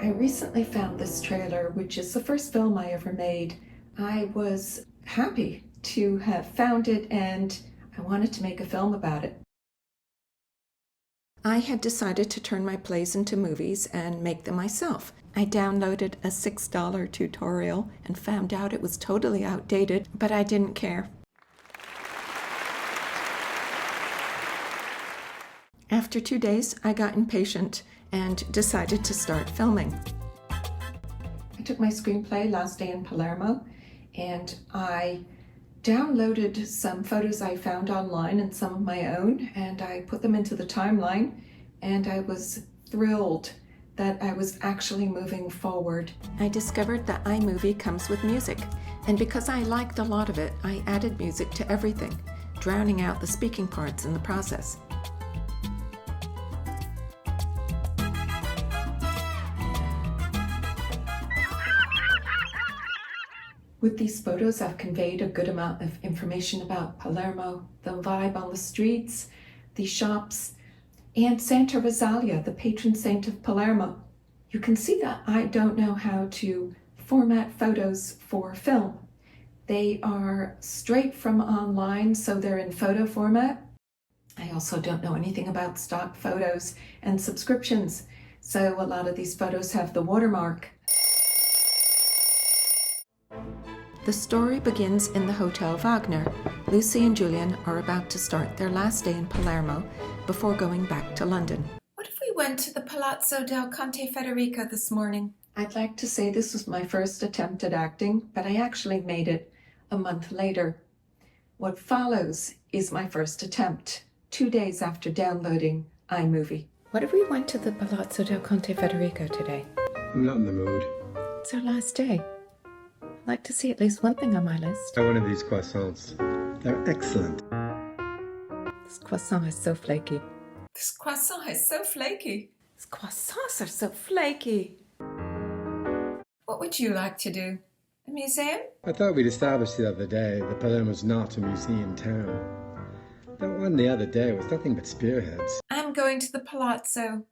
I recently found this trailer, which is the first film I ever made. I was happy to have found it and I wanted to make a film about it. I had decided to turn my plays into movies and make them myself. I downloaded a $6 tutorial and found out it was totally outdated, but I didn't care. After 2 days, I got impatient and decided to start filming. I took my screenplay, Last Day in Palermo, and I downloaded some photos I found online and some of my own, and I put them into the timeline, and I was thrilled that I was actually moving forward. I discovered that iMovie comes with music, and because I liked a lot of it, I added music to everything, drowning out the speaking parts in the process. With these photos, I've conveyed a good amount of information about Palermo, the vibe on the streets, the shops, and Santa Rosalia, the patron saint of Palermo. You can see that I don't know how to format photos for film. They are straight from online, so they're in photo format. I also don't know anything about stock photos and subscriptions, so a lot of these photos have the watermark. The story begins in the Hotel Wagner. Lucy and Julian are about to start their last day in Palermo before going back to London. What if we went to the Palazzo del Conte Federico this morning? I'd like to say this was my first attempt at acting, but I actually made it a month later. What follows is my first attempt, 2 days after downloading iMovie. What if we went to the Palazzo del Conte Federico today? I'm not in the mood. It's our last day. I'd like to see at least one thing on my list. Try one of these croissants. They're excellent. This croissant is so flaky. This croissant is so flaky. These croissants are so flaky. What would you like to do? A museum? I thought we'd established the other day that Palermo's not a museum town. That one the other day was nothing but spearheads. I'm going to the palazzo.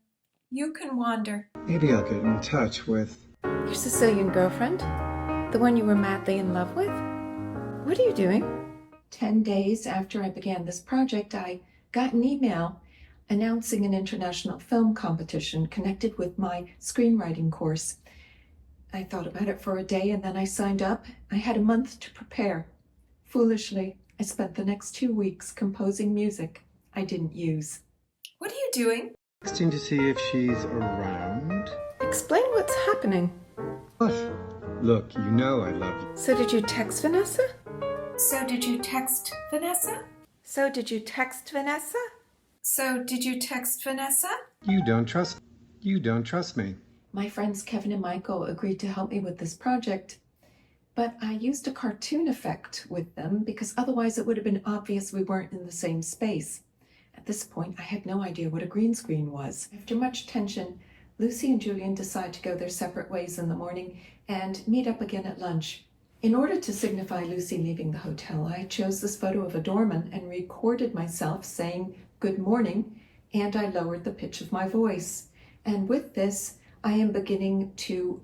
You can wander. Maybe I'll get in touch with... Your Sicilian girlfriend? The one you were madly in love with? What are you doing? 10 days after I began this project, I got an email announcing an international film competition connected with my screenwriting course. I thought about it for a day and then I signed up. I had a month to prepare. Foolishly, I spent the next 2 weeks composing music I didn't use. What are you doing? Texting to see if she's around. Explain what's happening. What? Look, you know I love you. So did you text Vanessa? So did you text Vanessa? So did you text Vanessa? So did you text Vanessa? You don't trust me. My friends Kevin and Michael agreed to help me with this project, but I used a cartoon effect with them because otherwise it would have been obvious we weren't in the same space. At this point, I had no idea what a green screen was. After much tension, Lucy and Julian decide to go their separate ways in the morning and meet up again at lunch. In order to signify Lucy leaving the hotel, I chose this photo of a doorman and recorded myself saying good morning, and I lowered the pitch of my voice. And with this, I am beginning to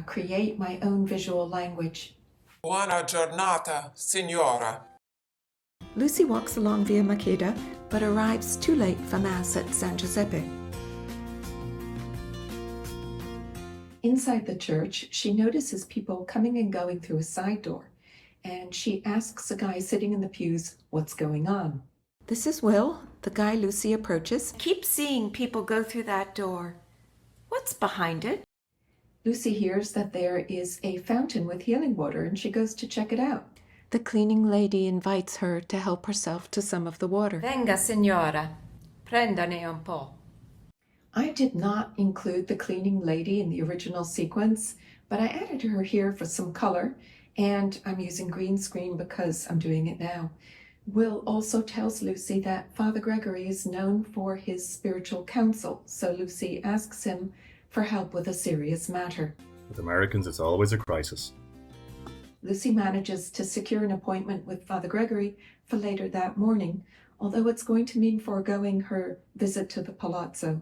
create my own visual language. Buona giornata, signora. Lucy walks along Via Maqueda, but arrives too late for Mass at San Giuseppe. Inside the church, she notices people coming and going through a side door, and she asks a guy sitting in the pews what's going on. This is Will, the guy Lucy approaches. Keep seeing people go through that door. What's behind it? Lucy hears that there is a fountain with healing water, and she goes to check it out. The cleaning lady invites her to help herself to some of the water. Venga, signora. Prendane un po'. I did not include the cleaning lady in the original sequence, but I added her here for some color, and I'm using green screen because I'm doing it now. Will also tells Lucy that Father Gregory is known for his spiritual counsel, so Lucy asks him for help with a serious matter. With Americans, it's always a crisis. Lucy manages to secure an appointment with Father Gregory for later that morning, although it's going to mean foregoing her visit to the palazzo.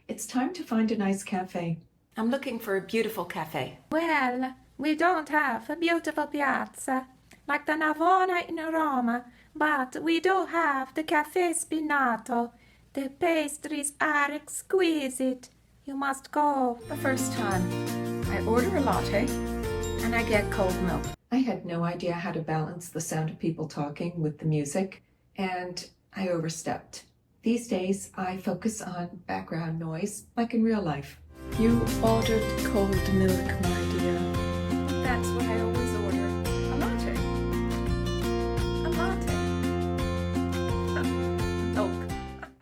It's time to find a nice cafe. I'm looking for a beautiful cafe. Well, we don't have a beautiful piazza like the Navona in Rome, but we do have the Cafe Spinato. The pastries are exquisite. You must go. The first time, I order a latte and I get cold milk. I had no idea how to balance the sound of people talking with the music, and I overstepped. These days, I focus on background noise, like in real life. You ordered cold milk, my dear. That's what I always order. A latte. A latte. Milk.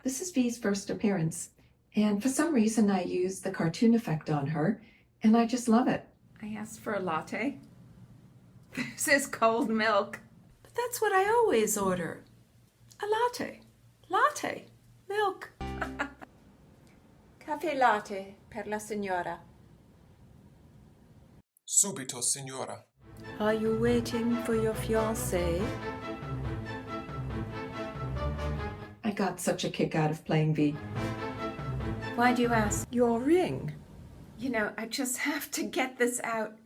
This is V's first appearance, and for some reason I used the cartoon effect on her, and I just love it. I asked for a latte. This is cold milk. But that's what I always order. A latte. Latte. Milk. Caffè latte per la signora. Subito, signora. Are you waiting for your fiancé? I got such a kick out of playing V. Why do you ask? Your ring. You know, I just have to get this out.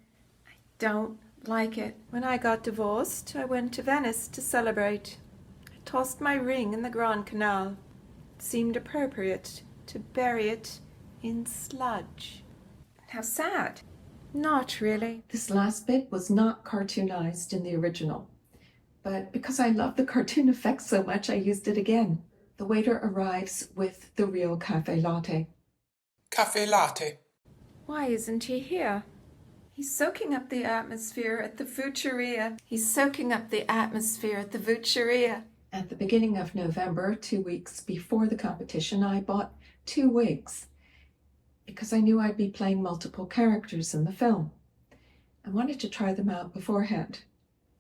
I don't like it. When I got divorced, I went to Venice to celebrate. I tossed my ring in the Grand Canal. It seemed appropriate to bury it in sludge. How sad. Not really. This last bit was not cartoonized in the original, but because I love the cartoon effects so much, I used it again. The waiter arrives with the real cafe latte. Caffè latte. Why isn't he here? He's soaking up the atmosphere at the Fucceria. He's soaking up the atmosphere at the Fucceria. At the beginning of November, 2 weeks before the competition, I bought 2 wigs because I knew I'd be playing multiple characters in the film. I wanted to try them out beforehand.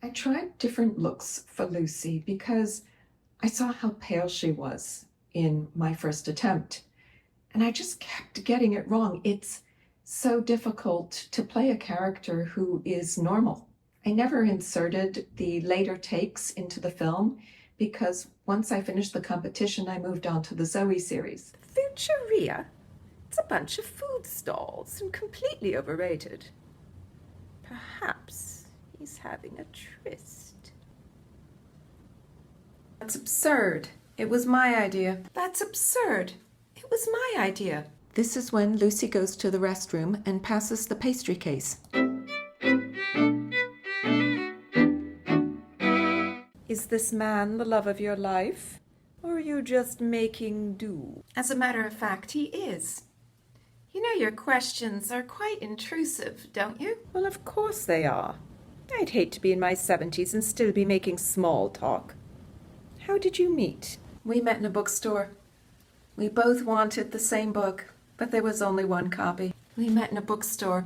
I tried different looks for Lucy because I saw how pale she was in my first attempt, and I just kept getting it wrong. It's so difficult to play a character who is normal. I never inserted the later takes into the film because once I finished the competition, I moved on to the Zoe series. Fucceria? It's a bunch of food stalls and completely overrated. Perhaps he's having a tryst. That's absurd. It was my idea. That's absurd. It was my idea. This is when Lucy goes to the restroom and passes the pastry case. Is this man the love of your life? Or are you just making do? As a matter of fact, he is. You know your questions are quite intrusive, don't you? Well, of course they are. I'd hate to be in my 70s and still be making small talk. How did you meet? We met in a bookstore. We both wanted the same book, but there was only one copy. We met in a bookstore.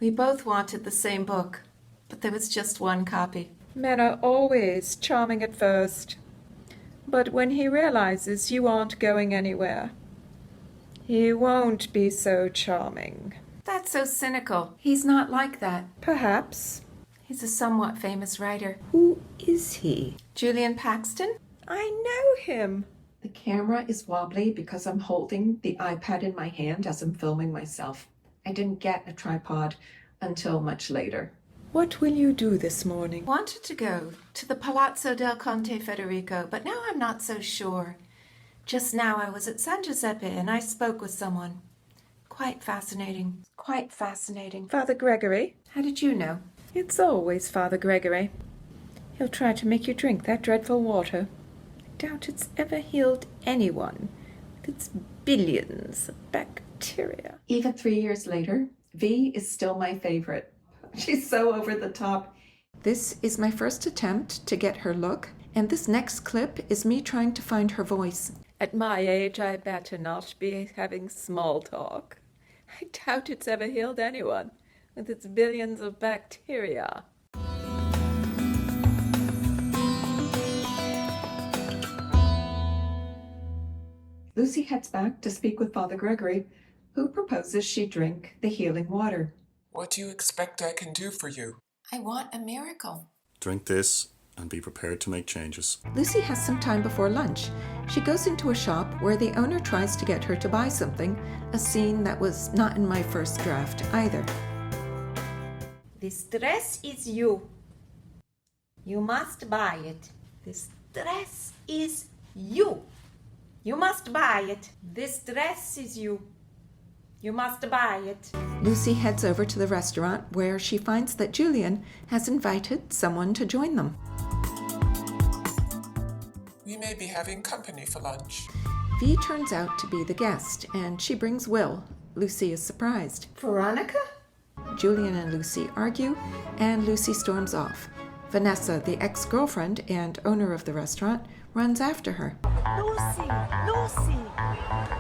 We both wanted the same book, but there was just one copy. Men are always charming at first, but when he realizes you aren't going anywhere, he won't be so charming. That's so cynical. He's not like that. Perhaps. He's a somewhat famous writer. Who is he? Julian Paxton? I know him. The camera is wobbly because I'm holding the iPad in my hand as I'm filming myself. I didn't get a tripod until much later. What will you do this morning? Wanted to go to the Palazzo del Conte Federico, but now I'm not so sure. Just now I was at San Giuseppe and I spoke with someone. Quite fascinating. Quite fascinating. Father Gregory? How did you know? It's always Father Gregory. He'll try to make you drink that dreadful water. I doubt it's ever healed anyone with its billions of bacteria. Even 3 years later, V is still my favorite. She's so over the top. This is my first attempt to get her look, and this next clip is me trying to find her voice. At my age, I better not be having small talk. I doubt it's ever healed anyone with its billions of bacteria. Lucy heads back to speak with Father Gregory, who proposes she drink the healing water. What do you expect I can do for you? I want a miracle. Drink this and be prepared to make changes. Lucy has some time before lunch. She goes into a shop where the owner tries to get her to buy something, a scene that was not in my first draft either. This dress is you. You must buy it. This dress is you. You must buy it. This dress is you. You must buy it. Lucy heads over to the restaurant where she finds that Julian has invited someone to join them. We may be having company for lunch. V turns out to be the guest, and she brings Will. Lucy is surprised. Veronica? Julian and Lucy argue, and Lucy storms off. Vanessa, the ex-girlfriend and owner of the restaurant, runs after her. Lucy,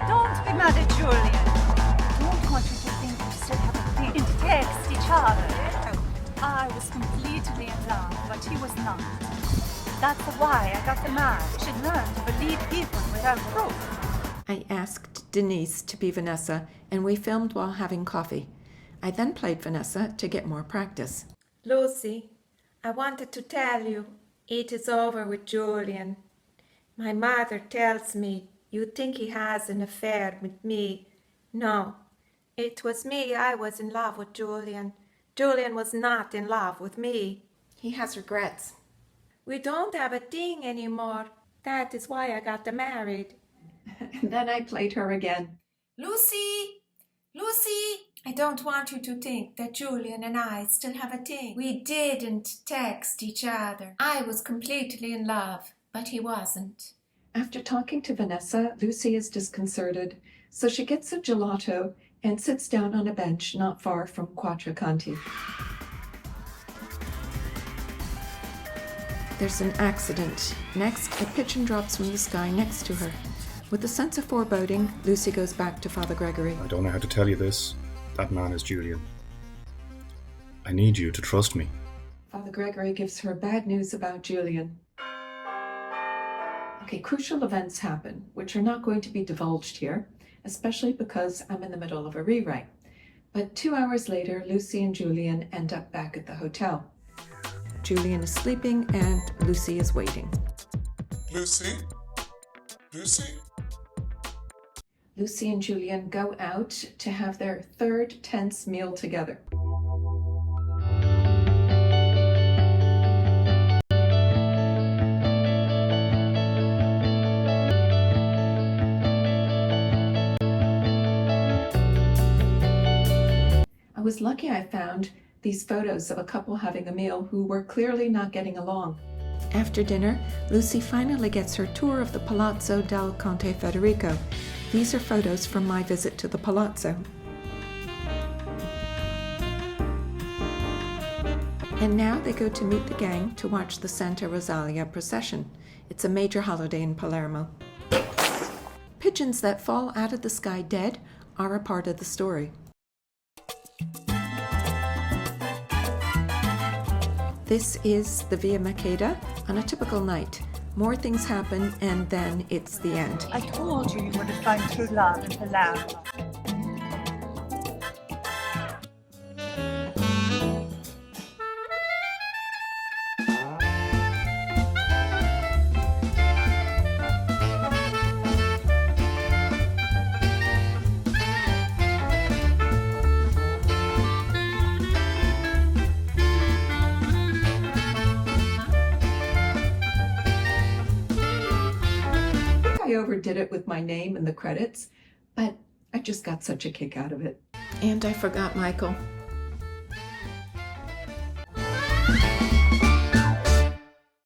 don't be mad at Julian. I don't want you to think we still have a thing to text each other. I was completely in love, but he was not. That's why I got the man. You should learn to believe people without proof. I asked Denise to be Vanessa, and we filmed while having coffee. I then played Vanessa to get more practice. Lucy, I wanted to tell you, it is over with Julian. My mother tells me you think he has an affair with me. No, it was me. I was in love with Julian. Julian was not in love with me. He has regrets. We don't have a thing anymore. That is why I got married. And then I played her again. Lucy! Lucy! I don't want you to think that Julian and I still have a thing. We didn't text each other. I was completely in love, but he wasn't. After talking to Vanessa, Lucy is disconcerted, so she gets a gelato and sits down on a bench not far from Quattro Canti. There's an accident. Next, a pigeon drops from the sky next to her. With a sense of foreboding, Lucy goes back to Father Gregory. I don't know how to tell you this. That man is Julian. I need you to trust me. Father Gregory gives her bad news about Julian. Okay, crucial events happen, which are not going to be divulged here, especially because I'm in the middle of a rewrite. But 2 hours later, Lucy and Julian end up back at the hotel. Julian is sleeping and Lucy is waiting. Lucy? Lucy? Lucy and Julian go out to have their third tense meal together. I was lucky I found these photos of a couple having a meal who were clearly not getting along. After dinner, Lucy finally gets her tour of the Palazzo del Conte Federico. These are photos from my visit to the palazzo. And now they go to meet the gang to watch the Santa Rosalia procession. It's a major holiday in Palermo. Pigeons that fall out of the sky dead are a part of the story. This is the Via Maqueda on a typical night. More things happen and then it's the end. I told you would find true love in Palermo. I overdid it with my name in the credits, but I just got such a kick out of it. And I forgot Michael.